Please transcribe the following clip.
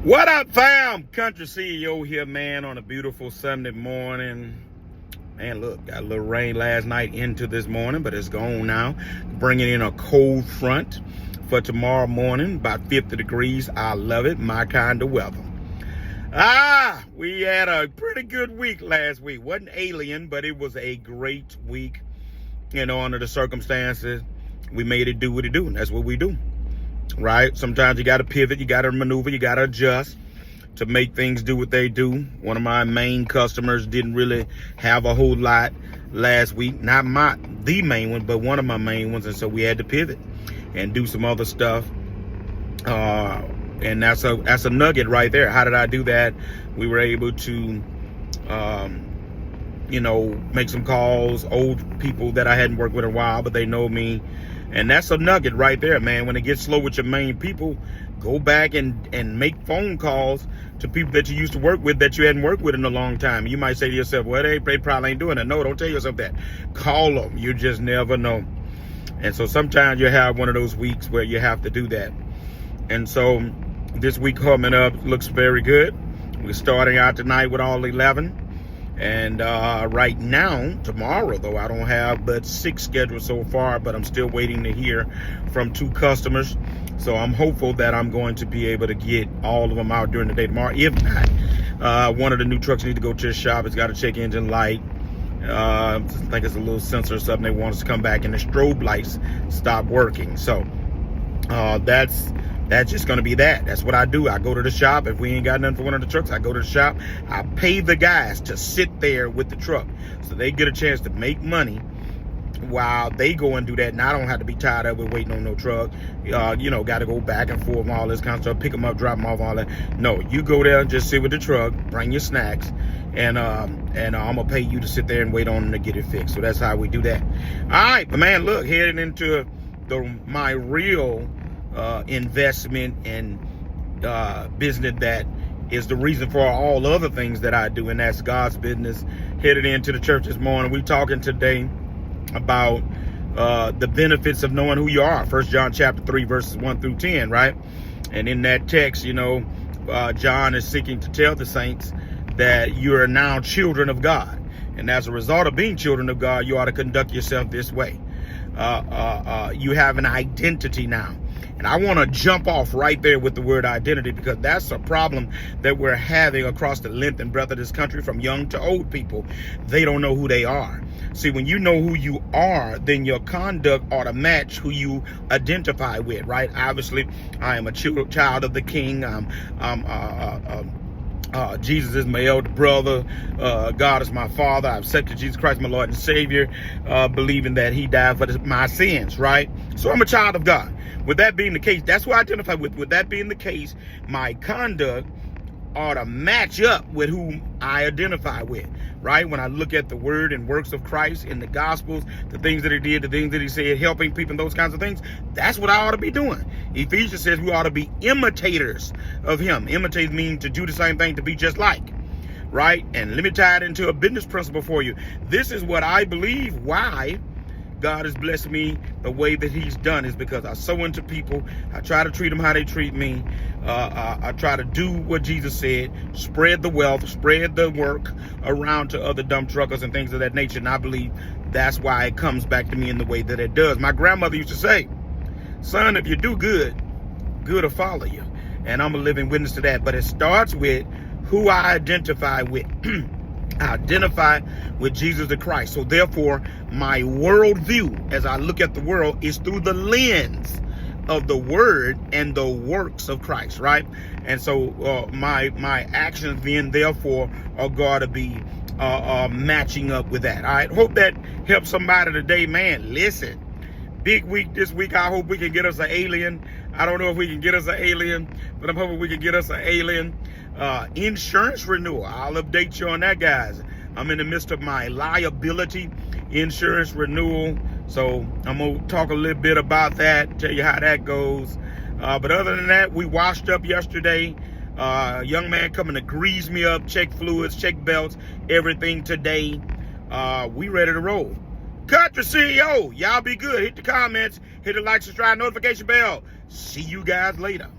What up, fam? Country CEO here, man, on a beautiful Sunday morning. Man, look, got a little rain last night into this morning, but it's gone now. Bringing in a cold front for tomorrow morning, about 50 degrees. I love it, my kind of weather. We had a pretty good week last week. Wasn't alien, but it was a great week. You know, under the circumstances, we made it do what it do, and that's what we do. Right? Sometimes you got to pivot, you got to maneuver, you got to adjust to make things do what they do. One of my main customers didn't really have a whole lot last week. Not the main one, but one of my main ones. And so we had to pivot and do some other stuff. And that's a nugget right there. How did I do that? We were able to, make some calls, old people that I hadn't worked with in a while, but they know me. And that's a nugget right there, man. When it gets slow with your main people, go back and make phone calls to people that you used to work with that you hadn't worked with in a long time. You might say to yourself, well, they probably ain't doing that. No, don't tell yourself that. Call them. You just never know. And so sometimes you have one of those weeks where you have to do that. And so this week coming up looks very good. We're starting out tonight with all 11. And right now, tomorrow, though, I don't have but 6 scheduled so far, but I'm still waiting to hear from 2 customers. So I'm hopeful that I'm going to be able to get all of them out during the day tomorrow. If not, one of the new trucks need to go to the shop. It's got a check engine light. I think it's a little sensor or something. They want us to come back and the strobe lights stop working. So that's just going to be that. That's what I do. I go to the shop. If we ain't got nothing for one of the trucks, I go to the shop. I pay the guys to sit there with the truck so they get a chance to make money while they go and do that. And I don't have to be tied up with waiting on no truck. Got to go back and forth and all this kind of stuff. Pick them up, drop them off, all that. No, you go there and just sit with the truck, bring your snacks, and I'm going to pay you to sit there and wait on them to get it fixed. So that's how we do that. All right, but man, look, heading into my real investment and business that is the reason for all other things that I do, and that's God's business. Headed into the church this morning. We're talking today about the benefits of knowing who you are. 1 John chapter 3 verses 1 through 10, right? And in that text, John is seeking to tell the saints that you are now children of God, and as a result of being children of God, you ought to conduct yourself this way. You have an identity now. And I want to jump off right there with the word identity, because that's a problem that we're having across the length and breadth of this country, from young to old people. They don't know who they are. See, when you know who you are, then your conduct ought to match who you identify with, right? Obviously, I am a child of the King. Jesus is my elder brother. God is my father. I've accepted Jesus Christ, my Lord and Savior, believing that he died for my sins, right? So I'm a child of God. With that being the case, that's what I identify with. With that being the case, my conduct ought to match up with who I identify with, right? When I look at the word and works of Christ in the Gospels, the things that he did, the things that he said, helping people, those kinds of things, that's what I ought to be doing. Ephesians says we ought to be imitators of him. Imitate means to do the same thing, to be just like, right? And let me tie it into a business principle for you. This is what I believe why God has blessed me the way that he's done, is because I sow into people. I try to treat them how they treat me. I try to do what Jesus said, spread the wealth, spread the work around to other dump truckers and things of that nature. And I believe that's why it comes back to me in the way that it does. My grandmother used to say, son, if you do good, good will follow you. And I'm a living witness to that. But it starts with who I identify with. I identify with Jesus the Christ. So therefore, my worldview as I look at the world is through the lens of the word and the works of Christ, right? And so my actions then therefore are going to be matching up with that. All right, hope that helps somebody today, man. Listen, big week this week. I hope we can get us an alien. I don't know if we can get us an alien, but I'm hoping we can get us an alien. Insurance renewal. I'll update you on that, guys. I'm in the midst of my liability insurance renewal. So I'm going to talk a little bit about that, tell you how that goes. But other than that, we washed up yesterday. Young man coming to grease me up, check fluids, check belts, everything today. We ready to roll. Country CEO, y'all be good. Hit the comments, hit the like, subscribe, notification bell. See you guys later.